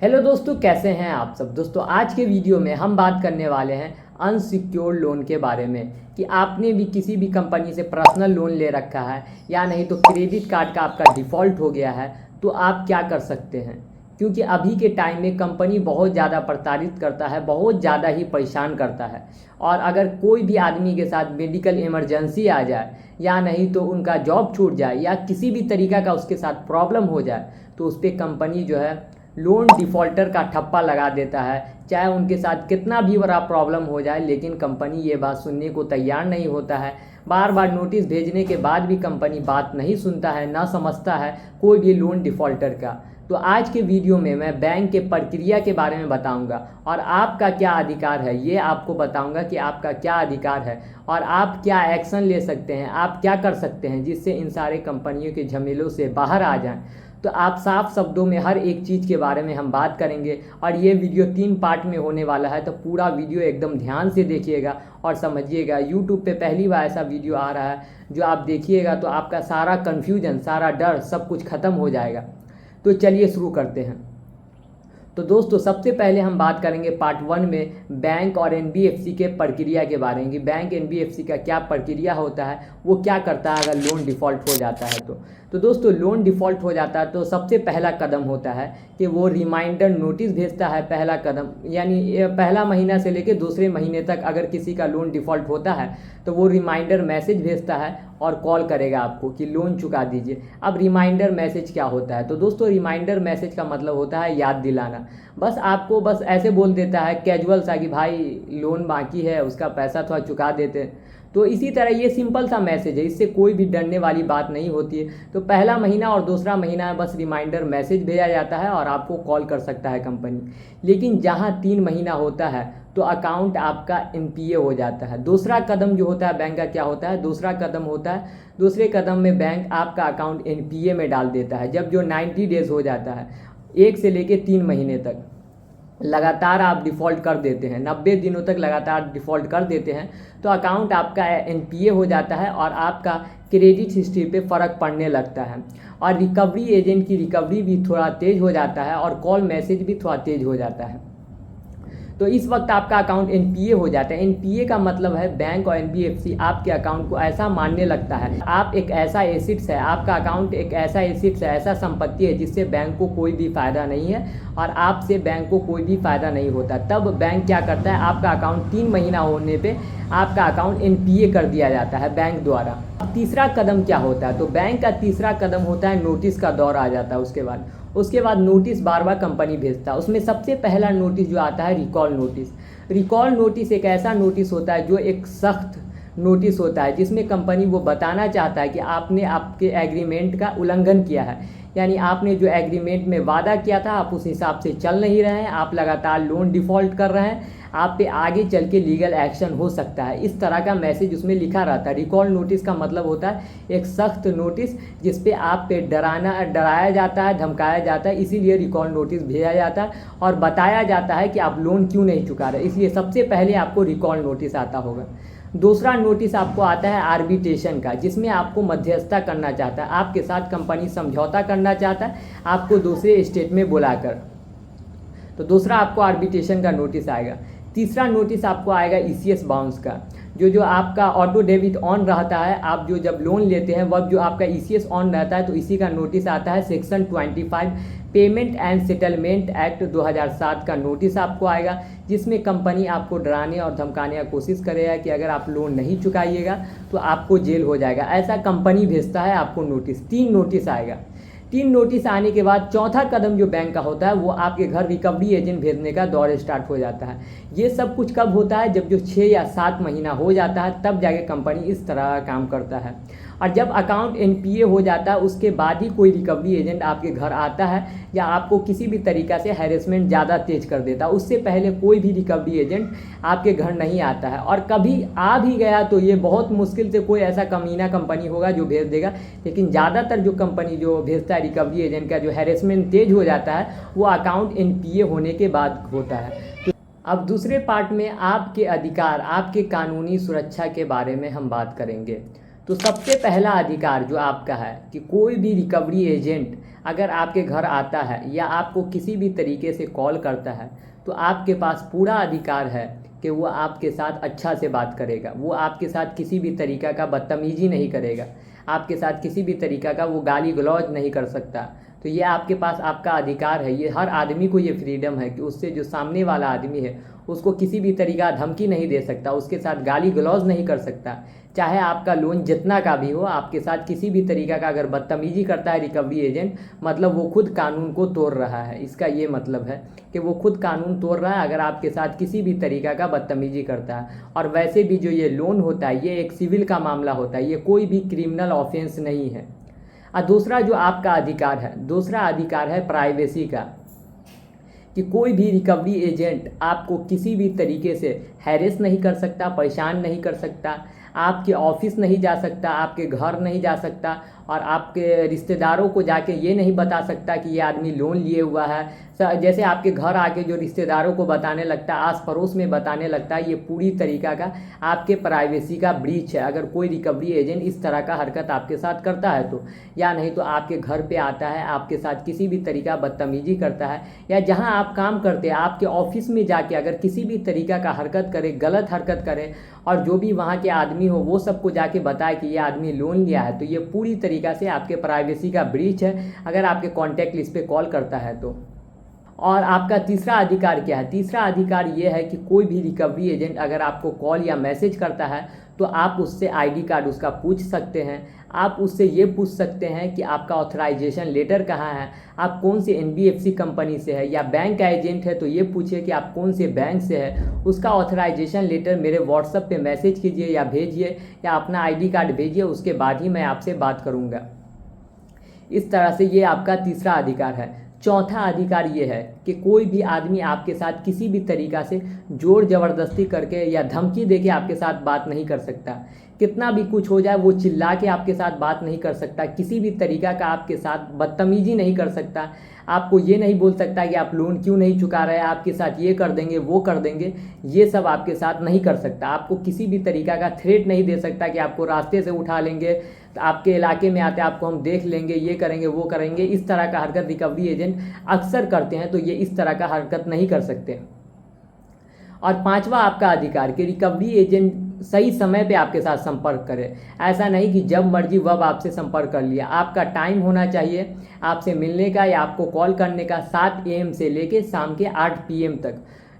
Hello दोस्तों, कैसे हैं आप सब। दोस्तों आज के वीडियो में हम बात करने वाले हैं अनसिक्योर्ड लोन के बारे में कि आपने भी किसी भी कंपनी से पर्सनल लोन ले रखा है या नहीं तो क्रेडिट कार्ड का आपका डिफ़ॉल्ट हो गया है तो आप क्या कर सकते हैं। क्योंकि अभी के टाइम में कंपनी बहुत ज़्यादा प्रताड़ित करता है, बहुत ज़्यादा ही परेशान करता है। और अगर कोई भी आदमी के साथ मेडिकल इमरजेंसी आ जाए या नहीं तो उनका जॉब छूट जाए या किसी भी तरीका का उसके साथ प्रॉब्लम हो जाए तो उस पर कंपनी जो है लोन डिफ़ॉल्टर का ठप्पा लगा देता है। चाहे उनके साथ कितना भी बड़ा प्रॉब्लम हो जाए, लेकिन कंपनी ये बात सुनने को तैयार नहीं होता है। बार बार नोटिस भेजने के बाद भी कंपनी बात नहीं सुनता है, ना समझता है कोई भी लोन डिफ़ॉल्टर का। तो आज के वीडियो में मैं बैंक के प्रक्रिया के बारे में बताऊंगा और आपका क्या अधिकार है ये आपको बताऊंगा कि आपका क्या अधिकार है और आप क्या एक्शन ले सकते हैं, आप क्या कर सकते हैं जिससे इन सारे कंपनियों के झमेलों से बाहर आ जाएं। तो आप साफ शब्दों में हर एक चीज़ के बारे में हम बात करेंगे और ये वीडियो 3 पार्ट में होने वाला है। तो पूरा वीडियो एकदम ध्यान से देखिएगा और समझिएगा। यूट्यूब पे पहली बार ऐसा वीडियो आ रहा है जो आप देखिएगा तो आपका सारा कन्फ्यूजन, सारा डर सब कुछ ख़त्म हो जाएगा। तो चलिए शुरू करते हैं। तो दोस्तों सबसे पहले हम बात करेंगे पार्ट 1 में बैंक और एनबीएफसी के प्रक्रिया के बारे में कि बैंक एनबीएफसी का क्या प्रक्रिया होता है, वो क्या करता है अगर लोन डिफ़ॉल्ट हो जाता है तो दोस्तों लोन डिफ़ॉल्ट हो जाता है तो सबसे पहला कदम होता है कि वो रिमाइंडर नोटिस भेजता है। पहला कदम यानी पहला महीना से लेकर दूसरे महीने तक अगर किसी का लोन डिफ़ॉल्ट होता है तो वो रिमाइंडर मैसेज भेजता है और कॉल करेगा आपको कि लोन चुका दीजिए। अब रिमाइंडर मैसेज क्या होता है तो दोस्तों रिमाइंडर मैसेज का मतलब होता है याद दिलाना। बस आपको बस ऐसे बोल देता है कैजुअल सा कि भाई लोन बाकी है, उसका पैसा थोड़ा चुका देते हैं। तो इसी तरह ये सिंपल सा मैसेज है, इससे कोई भी डरने वाली बात नहीं होती है। तो पहला महीना और दूसरा महीना बस रिमाइंडर मैसेज भेजा जाता है और आपको कॉल कर सकता है कंपनी। लेकिन जहाँ 3 महीना होता है तो अकाउंट आपका एनपीए हो जाता है। दूसरा कदम जो होता है बैंक का क्या होता है, दूसरा कदम होता है दूसरे कदम में बैंक आपका अकाउंट एनपीए में डाल देता है। जब जो 90 डेज़ हो जाता है, 1 से लेके 3 महीने तक लगातार आप डिफ़ॉल्ट कर देते हैं, 90 दिनों तक लगातार डिफ़ॉल्ट कर देते हैं तो अकाउंट आपका एनपीए हो जाता है और आपका क्रेडिट हिस्ट्री पे फ़र्क पड़ने लगता है। और रिकवरी एजेंट की रिकवरी भी थोड़ा तेज़ हो जाता है और कॉल मैसेज भी थोड़ा तेज़ हो जाता है। तो इस वक्त आपका अकाउंट एनपीए हो जाता है। एनपीए का मतलब है बैंक और एनबीएफसी आपके अकाउंट को ऐसा मानने लगता है आप एक ऐसा एसेट्स है, आपका अकाउंट एक ऐसा एसेट्स है, ऐसा संपत्ति है जिससे बैंक को कोई भी फ़ायदा नहीं है और आपसे बैंक को कोई भी फ़ायदा नहीं होता। तब बैंक क्या करता है, आपका अकाउंट 3 महीना होने पे आपका अकाउंट एनपीए कर दिया जाता है बैंक द्वारा। अब तीसरा कदम क्या होता है तो बैंक का तीसरा कदम होता है नोटिस का दौर आ जाता है। उसके बाद नोटिस बार बार कंपनी भेजता है। उसमें सबसे पहला नोटिस जो आता है रिकॉल नोटिस। रिकॉल नोटिस एक ऐसा नोटिस होता है जो एक सख्त नोटिस होता है जिसमें कंपनी वो बताना चाहता है कि आपने आपके एग्रीमेंट का उल्लंघन किया है। यानी आपने जो एग्रीमेंट में वादा किया था आप उस हिसाब से चल नहीं रहे हैं, आप लगातार लोन डिफ़ॉल्ट कर रहे हैं, आप पे आगे चल के लीगल एक्शन हो सकता है। इस तरह का मैसेज उसमें लिखा रहता है। रिकॉल नोटिस का मतलब होता है एक सख्त नोटिस जिस पे आप पे डराया जाता है, धमकाया जाता है, इसीलिए रिकॉल नोटिस भेजा जाता है और बताया जाता है कि आप लोन क्यों नहीं चुका रहे। इसलिए सबसे पहले आपको रिकॉल नोटिस आता होगा। दूसरा नोटिस आपको आता है आर्बिट्रेशन का, जिसमें आपको मध्यस्थता करना चाहता है, आपके साथ कंपनी समझौता करना चाहता है आपको दूसरे स्टेट में बुलाकर। तो दूसरा आपको आर्बिट्रेशन का नोटिस आएगा। तीसरा नोटिस आपको आएगा ईसीएस बाउंस का, जो आपका ऑटो डेबिट ऑन रहता है। आप जो जब लोन लेते हैं वह जो आपका ईसीएस ऑन रहता है तो इसी का नोटिस आता है। Section 25 payment and settlement act 2007 का नोटिस आपको आएगा, जिसमें कंपनी आपको डराने और धमकाने की कोशिश करेगा कि अगर आप लोन नहीं चुकाइएगा तो आपको जेल हो जाएगा। ऐसा कंपनी भेजता है आपको नोटिस। 3 नोटिस आएगा। 3 नोटिस आने के बाद चौथा कदम जो बैंक का होता है वो आपके घर रिकवरी एजेंट भेजने का दौर स्टार्ट हो जाता है। ये सब कुछ कब होता है, जब जो 6 या 7 महीना हो जाता है तब जाके कंपनी इस तरह का काम करता है। और जब अकाउंट एनपीए हो जाता है उसके बाद ही कोई रिकवरी एजेंट आपके घर आता है या आपको किसी भी तरीक़ा से हैरेसमेंट ज़्यादा तेज कर देता है। उससे पहले कोई भी रिकवरी एजेंट आपके घर नहीं आता है और कभी आ भी गया तो ये बहुत मुश्किल से कोई ऐसा कमीना कंपनी होगा जो भेज देगा। लेकिन ज़्यादातर जो कंपनी जो भेजता है रिकवरी एजेंट का जो हैरेसमेंट तेज हो जाता है वो अकाउंट एनपीए होने के बाद होता है। तो अब दूसरे पार्ट में आपके अधिकार, आपके कानूनी सुरक्षा के बारे में हम बात करेंगे। तो सबसे पहला अधिकार जो आपका है कि कोई भी रिकवरी एजेंट अगर आपके घर आता है या आपको किसी भी तरीके से कॉल करता है तो आपके पास पूरा अधिकार है कि वो आपके साथ अच्छा से बात करेगा, वो आपके साथ किसी भी तरीक़ा का बदतमीजी नहीं करेगा, आपके साथ किसी भी तरीक़ा का वो गाली गलौज नहीं कर सकता। तो ये आपके पास आपका अधिकार है, ये हर आदमी को ये फ्रीडम है कि उससे जो सामने वाला आदमी है उसको किसी भी तरीका धमकी नहीं दे सकता, उसके साथ गाली गलौज नहीं कर सकता। चाहे आपका लोन जितना का भी हो, आपके साथ किसी भी तरीका का अगर बदतमीजी करता है रिकवरी एजेंट, मतलब वो खुद कानून को तोड़ रहा है। इसका ये मतलब है कि वो खुद कानून तोड़ रहा है अगर आपके साथ किसी भी तरीका का बदतमीजी करता है। और वैसे भी जो ये लोन होता है ये एक सिविल का मामला होता है, ये कोई भी क्रिमिनल ऑफेंस नहीं है। और दूसरा जो आपका अधिकार है, दूसरा अधिकार है प्राइवेसी का, कि कोई भी रिकवरी एजेंट आपको किसी भी तरीके से हैरेस नहीं कर सकता, परेशान नहीं कर सकता, आपके ऑफिस नहीं जा सकता, आपके घर नहीं जा सकता और आपके रिश्तेदारों को जाके ये नहीं बता सकता कि ये आदमी लोन लिए हुआ है। जैसे आपके घर आके जो रिश्तेदारों को बताने लगता है, आस पड़ोस में बताने लगता है, ये पूरी तरीका का आपके प्राइवेसी का ब्रीच है अगर कोई रिकवरी एजेंट इस तरह का हरकत आपके साथ करता है तो। या नहीं तो आपके घर पे आता है, आपके साथ किसी भी तरीका बदतमीजी करता है, या जहाँ आप काम करते हैं आपके ऑफिस में जाके अगर किसी भी तरीका का हरकत करे, गलत हरकत करे और जो भी वहाँ के आदमी हो वो सबको जाके बताए कि ये आदमी लोन लिया है, तो ये पूरी तरीका से आपके प्राइवेसी का ब्रीच है अगर आपके कॉन्टैक्ट लिस्ट पे कॉल करता है तो। और आपका तीसरा अधिकार क्या है? तीसरा अधिकार ये है कि कोई भी रिकवरी एजेंट अगर आपको कॉल या मैसेज करता है तो आप उससे आईडी कार्ड उसका पूछ सकते हैं। आप उससे ये पूछ सकते हैं कि आपका ऑथराइजेशन लेटर कहाँ है, आप कौन से एनबीएफसी कंपनी से है, या बैंक का एजेंट है तो ये पूछिए कि आप कौन से बैंक से है, उसका ऑथराइजेशन लेटर मेरे व्हाट्सएप पे मैसेज कीजिए या भेजिए, या अपना आईडी कार्ड भेजिए, उसके बाद ही मैं आपसे बात करूँगा। इस तरह से ये आपका तीसरा अधिकार है। चौथा अधिकार ये है कि कोई भी आदमी आपके साथ किसी भी तरीक़ा से ज़ोर ज़बरदस्ती करके या धमकी देके आपके साथ बात नहीं कर सकता। कितना भी कुछ हो जाए वो चिल्ला के आपके साथ बात नहीं कर सकता, किसी भी तरीक़ा का आपके साथ बदतमीजी नहीं कर सकता, आपको ये नहीं बोल सकता कि आप लोन क्यों नहीं चुका रहे, आपके साथ ये कर देंगे वो कर देंगे, ये सब आपके साथ नहीं कर सकता। आपको किसी भी तरीक़ा का थ्रेट नहीं दे सकता कि आपको रास्ते से उठा लेंगे, तो आपके इलाके में आते आपको हम देख लेंगे, ये करेंगे वो करेंगे। इस तरह का हरकत रिकवरी एजेंट अक्सर करते हैं, तो ये इस तरह का हरकत नहीं कर सकते। और पांचवा आपका अधिकार कि रिकवरी एजेंट सही समय पे आपके साथ संपर्क करे। ऐसा नहीं कि जब मर्जी वब आपसे संपर्क कर लिया। आपका टाइम होना चाहिए आपसे मिलने का या आपको कॉल करने का 7 AM से लेके शाम के 8 PM तक,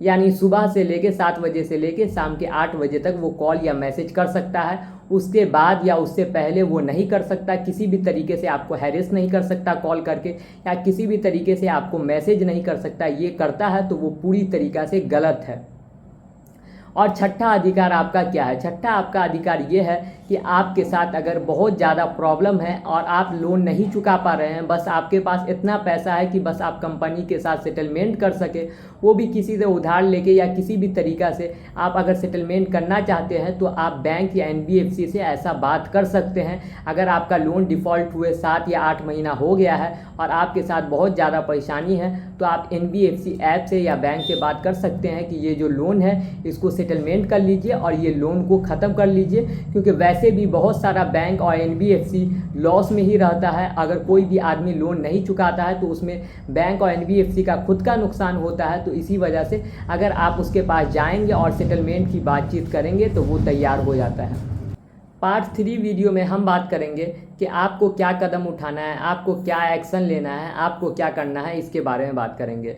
यानी सुबह से लेके 7 बजे से लेके शाम के 8 बजे तक वो कॉल या मैसेज कर सकता है। उसके बाद या उससे पहले वो नहीं कर सकता। किसी भी तरीके से आपको हैरेस नहीं कर सकता कॉल करके, या किसी भी तरीके से आपको मैसेज नहीं कर सकता। ये करता है तो वो पूरी तरीक़ा से गलत है। और छठा अधिकार आपका क्या है? छठा आपका अधिकार ये है कि आपके साथ अगर बहुत ज़्यादा प्रॉब्लम है और आप लोन नहीं चुका पा रहे हैं, बस आपके पास इतना पैसा है कि बस आप कंपनी के साथ सेटलमेंट कर सके, वो भी किसी से उधार लेके या किसी भी तरीक़ा से आप अगर सेटलमेंट करना चाहते हैं तो आप बैंक या एनबीएफसी से ऐसा बात कर सकते हैं। अगर आपका लोन डिफ़ॉल्ट हुए 7 या 8 महीना हो गया है और आपके साथ बहुत ज़्यादा परेशानी है तो आप एनबीएफसी ऐप से या बैंक से बात कर सकते हैं कि ये जो लोन है इसको सेटलमेंट कर लीजिए और ये लोन को ख़त्म कर लीजिए। क्योंकि वैसे भी बहुत सारा बैंक और एनबीएफसी लॉस में ही रहता है। अगर कोई भी आदमी लोन नहीं चुकाता है तो उसमें बैंक और एनबीएफसी का खुद का नुकसान होता है। तो इसी वजह से अगर आप उसके पास जाएंगे और सेटलमेंट की बातचीत करेंगे तो वो तैयार हो जाता है। पार्ट 3 वीडियो में हम बात करेंगे कि आपको क्या कदम उठाना है, आपको क्या एक्शन लेना है, आपको क्या करना है, इसके बारे में बात करेंगे।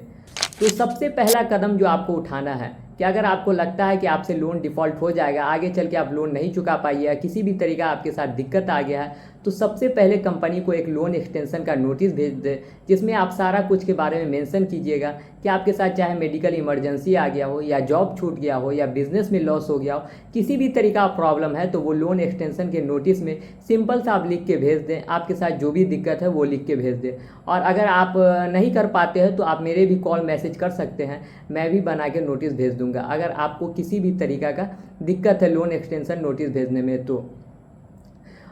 तो सबसे पहला कदम जो आपको उठाना है कि अगर आपको लगता है कि आपसे लोन डिफ़ॉल्ट हो जाएगा, आगे चल के आप लोन नहीं चुका पाइए या किसी भी तरीका आपके साथ दिक्कत आ गया है, तो सबसे पहले कंपनी को एक लोन एक्सटेंशन का नोटिस भेज दे, जिसमें आप सारा कुछ के बारे में मेंशन कीजिएगा कि आपके साथ चाहे मेडिकल इमरजेंसी आ गया हो या जॉब छूट गया हो या बिजनेस में लॉस हो गया हो, किसी भी तरीका प्रॉब्लम है तो वो लोन एक्सटेंशन के नोटिस में सिंपल सा आप लिख के भेज दें। आपके साथ जो भी दिक्कत है वो लिख के भेज दें। और अगर आप नहीं कर पाते हैं तो आप मेरे भी कॉल मैसेज कर सकते हैं, मैं भी बना के नोटिस भेज दूँगा अगर आपको किसी भी तरीका का दिक्कत है लोन एक्सटेंशन नोटिस भेजने में तो।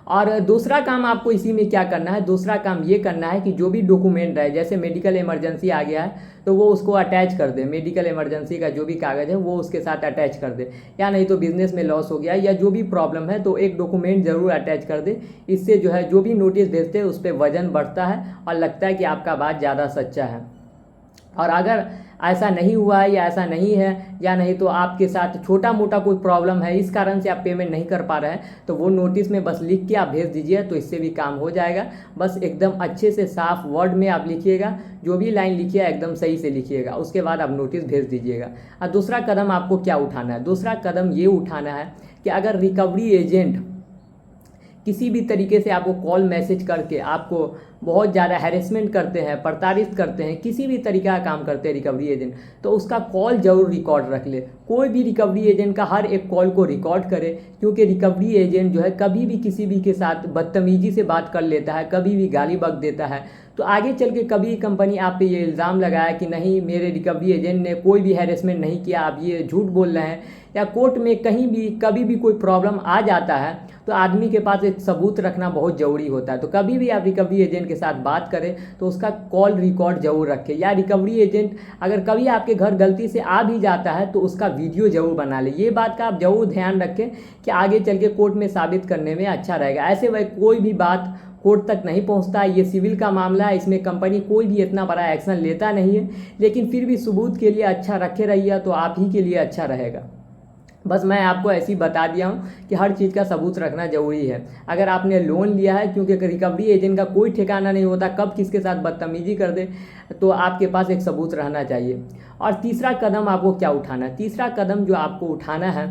और दूसरा काम आपको इसी में क्या करना है, दूसरा काम ये करना है कि जो भी डॉक्यूमेंट है, जैसे मेडिकल इमरजेंसी आ गया है तो वो उसको अटैच कर दे, मेडिकल इमरजेंसी का जो भी कागज़ है वो उसके साथ अटैच कर दे, या नहीं तो बिजनेस में लॉस हो गया या जो भी प्रॉब्लम है तो एक डॉक्यूमेंट ज़रूर अटैच कर दे। इससे जो है जो भी नोटिस भेजते हैं उस पर वजन बढ़ता है और लगता है कि आपका बात ज़्यादा सच्चा है। और अगर ऐसा नहीं हुआ है या ऐसा नहीं है, या नहीं तो आपके साथ छोटा मोटा कोई प्रॉब्लम है, इस कारण से आप पेमेंट नहीं कर पा रहे हैं, तो वो नोटिस में बस लिख के आप भेज दीजिए, तो इससे भी काम हो जाएगा। बस एकदम अच्छे से साफ वर्ड में आप लिखिएगा, जो भी लाइन लिखिएगा एकदम सही से लिखिएगा, उसके बाद आप नोटिस भेज दीजिएगा। और दूसरा कदम आपको क्या उठाना है, दूसरा कदम ये उठाना है कि अगर रिकवरी एजेंट किसी भी तरीके से आपको कॉल मैसेज करके आपको बहुत ज़्यादा हैरेसमेंट करते हैं, प्रताड़ित करते हैं, किसी भी तरीके का काम करते हैं रिकवरी एजेंट, तो उसका कॉल ज़रूर रिकॉर्ड रख ले। कोई भी रिकवरी एजेंट का हर एक कॉल को रिकॉर्ड करे, क्योंकि रिकवरी एजेंट जो है कभी भी किसी भी के साथ बदतमीजी से बात कर लेता है, कभी भी गाली बक देता है, तो आगे चल के कभी कंपनी आप पे ये इल्ज़ाम लगाया कि नहीं मेरे रिकवरी एजेंट ने कोई भी हैरेसमेंट नहीं किया, आप ये झूठ बोल रहे हैं, या कोर्ट में कहीं भी कभी भी कोई प्रॉब्लम आ जाता है, तो आदमी के पास एक सबूत रखना बहुत ज़रूरी होता है। तो कभी भी आप रिकवरी एजेंट के साथ बात करें तो उसका कॉल रिकॉर्ड जरूर रखें, या रिकवरी एजेंट अगर कभी आपके घर गलती से आ भी जाता है तो उसका वीडियो जरूर बना ले। ये बात का आप जरूर ध्यान रखें कि आगे चल के कोर्ट में साबित करने में अच्छा रहेगा। ऐसे वह कोई भी बात कोर्ट तक नहीं पहुंचता है, ये सिविल का मामला है, इसमें कंपनी कोई भी इतना बड़ा एक्शन लेता नहीं है, लेकिन फिर भी सबूत के लिए अच्छा रखे रहिए तो आप ही के लिए अच्छा रहेगा। बस मैं आपको ऐसे ही बता दिया हूँ कि हर चीज़ का सबूत रखना ज़रूरी है। अगर आपने लोन लिया है, क्योंकि रिकवरी एजेंट का कोई ठिकाना नहीं होता कब किसके साथ बदतमीजी कर दे, तो आपके पास एक सबूत रहना चाहिए। और तीसरा कदम आपको क्या उठाना है, तीसरा कदम जो आपको उठाना है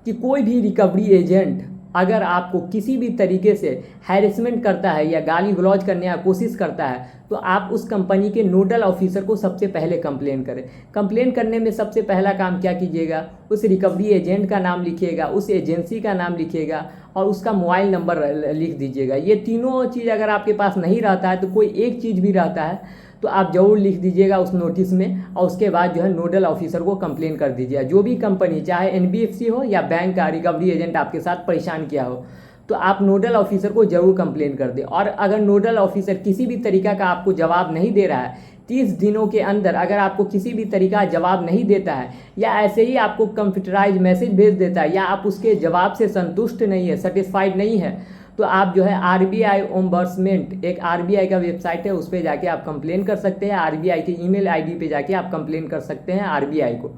कि कोई भी रिकवरी एजेंट अगर आपको किसी भी तरीके से हैरेसमेंट करता है या गाली गलौज करने की कोशिश करता है, तो आप उस कंपनी के नोडल ऑफिसर को सबसे पहले कंप्लेन करें। कंप्लेन करने में सबसे पहला काम क्या कीजिएगा, उस रिकवरी एजेंट का नाम लिखिएगा, उस एजेंसी का नाम लिखिएगा और उसका मोबाइल नंबर लिख दीजिएगा। ये तीनों चीज़ अगर आपके पास नहीं रहता है तो कोई एक चीज़ भी रहता है तो आप जरूर लिख दीजिएगा उस नोटिस में, और उसके बाद जो है नोडल ऑफिसर को कंप्लेन कर दीजिएगा। जो भी कंपनी चाहे NBFC हो या बैंक का रिकवरी एजेंट आपके साथ परेशान किया हो, तो आप नोडल ऑफिसर को जरूर कंप्लेन कर दें। और अगर नोडल ऑफिसर किसी भी तरीका का आपको जवाब नहीं दे रहा है, 30 दिनों के अंदर अगर आपको किसी भी तरीका जवाब नहीं देता है, या ऐसे ही आपको कंप्यूटराइज मैसेज भेज देता है, या आप उसके जवाब से संतुष्ट नहीं है, सेटिस्फाइड नहीं है, तो आप जो है RBI ओम्बड्समेंट, एक RBI का वेबसाइट है, उस पर जाके आप कंप्लेन कर सकते हैं। RBI के ईमेल ID पे जाके आप कंप्लेन कर सकते हैं RBI को।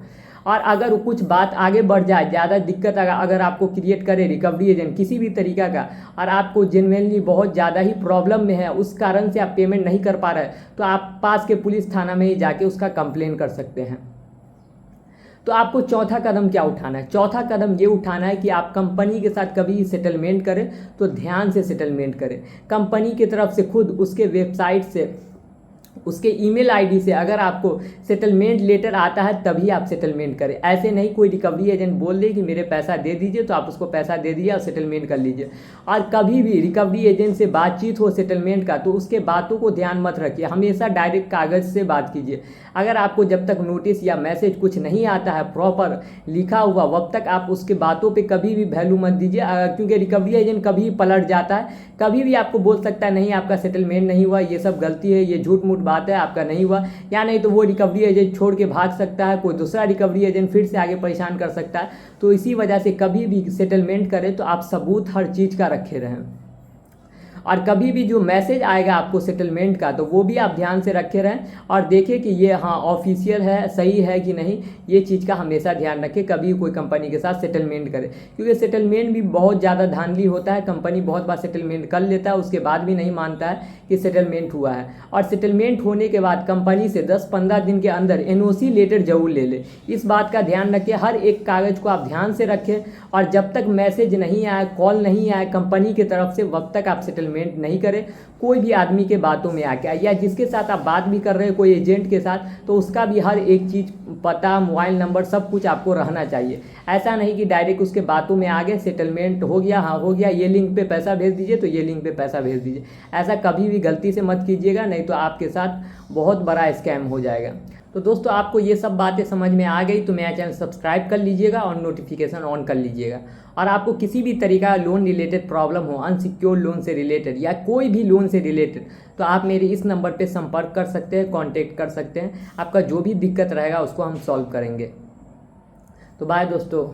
और अगर कुछ बात आगे बढ़ जाए, ज़्यादा दिक्कत अगर आपको क्रिएट करे रिकवरी एजेंट किसी भी तरीका का, और आपको जेन्युइनली बहुत ज़्यादा ही प्रॉब्लम में है, उस कारण से आप पेमेंट नहीं कर पा रहे, तो आप पास के पुलिस थाना में ही जाके उसका कंप्लेन कर सकते हैं। तो आपको चौथा कदम क्या उठाना है, चौथा कदम ये उठाना है कि आप कंपनी के साथ कभी सेटलमेंट करें तो ध्यान से सेटलमेंट करें। कंपनी की तरफ से खुद उसके वेबसाइट से, उसके ईमेल ID से अगर आपको सेटलमेंट लेटर आता है तभी आप सेटलमेंट करें। ऐसे नहीं कोई रिकवरी एजेंट बोल दे कि मेरे पैसा दे दीजिए तो आप उसको पैसा दे दीजिए और सेटलमेंट कर लीजिए। और कभी भी रिकवरी एजेंट से बातचीत हो सेटलमेंट का तो उसके बातों को ध्यान मत रखिए, हमेशा डायरेक्ट कागज़ से बात कीजिए। अगर आपको जब तक नोटिस या मैसेज कुछ नहीं आता है प्रॉपर लिखा हुआ, तब तक आप उसके बातों पे कभी भी वैल्यू मत दीजिए, क्योंकि रिकवरी एजेंट कभी पलट जाता है, कभी भी आपको बोल सकता है नहीं आपका सेटलमेंट नहीं हुआ, ये सब गलती है, ये झूठ मूठ बात है, आपका नहीं हुआ। या नहीं तो वो रिकवरी एजेंट छोड़ के भाग सकता है, कोई दूसरा रिकवरी एजेंट फिर से आगे परेशान कर सकता है। तो इसी वजह से कभी भी सेटलमेंट करें तो आप सबूत हर चीज़ का रखे रहें। और कभी भी जो मैसेज आएगा आपको सेटलमेंट का तो वो भी आप ध्यान से रखे रहें और देखें कि ये हाँ ऑफिशियल है, सही है कि नहीं, ये चीज़ का हमेशा ध्यान रखें कभी कोई कंपनी के साथ सेटलमेंट करे, क्योंकि सेटलमेंट भी बहुत ज़्यादा धांधली होता है। कंपनी बहुत बार सेटलमेंट कर लेता है, उसके बाद भी नहीं मानता है कि सेटलमेंट हुआ है। और सेटलमेंट होने के बाद कंपनी से 10-15 दिन के अंदर NOC लेटर जरूर ले ले, इस बात का ध्यान रखें। हर एक कागज़ को आप ध्यान से रखें और जब तक मैसेज नहीं आए, कॉल नहीं आए कंपनी की तरफ से, तब तक आप सेटलमेंट नहीं करें। कोई भी आदमी के बातों में आके या जिसके साथ आप बात भी कर रहे हैं कोई एजेंट के साथ, तो उसका भी हर एक चीज़ पता, मोबाइल नंबर, सब कुछ आपको रहना चाहिए। ऐसा नहीं कि डायरेक्ट उसके बातों में आगे सेटलमेंट हो गया, हाँ हो गया, ये लिंक पे पैसा भेज दीजिए तो ये लिंक पे पैसा भेज दीजिए। ऐसा कभी भी गलती से मत कीजिएगा, नहीं तो आपके साथ बहुत बड़ा स्कैम हो जाएगा। तो दोस्तों आपको ये सब बातें समझ में आ गई तो मेरा चैनल सब्सक्राइब कर लीजिएगा और नोटिफिकेशन ऑन कर लीजिएगा। और आपको किसी भी तरीका लोन रिलेटेड प्रॉब्लम हो, अनसिक्योर्ड लोन से रिलेटेड या कोई भी लोन से रिलेटेड, तो आप मेरे इस नंबर पे संपर्क कर सकते हैं, कांटेक्ट कर सकते हैं। आपका जो भी दिक्कत रहेगा उसको हम सॉल्व करेंगे। तो बाय दोस्तों।